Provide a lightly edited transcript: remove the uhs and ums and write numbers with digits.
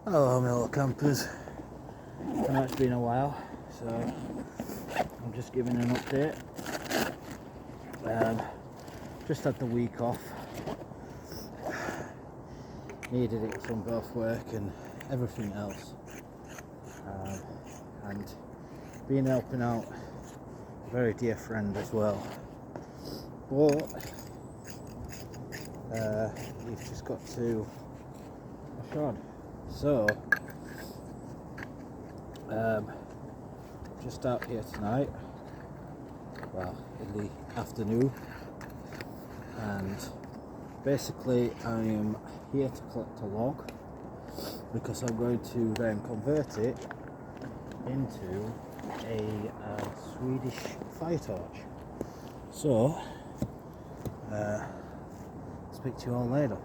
Hello, my little campers. I know it's been a while, so I'm just giving an update. Just had the week off. Needed it from both work and everything else. And been helping out a very dear friend as well. But you've just got to shod. So just out here tonight, well, in the afternoon, and basically I am here to collect a log because I'm going to then convert it into a Swedish fire torch. So speak to you all later.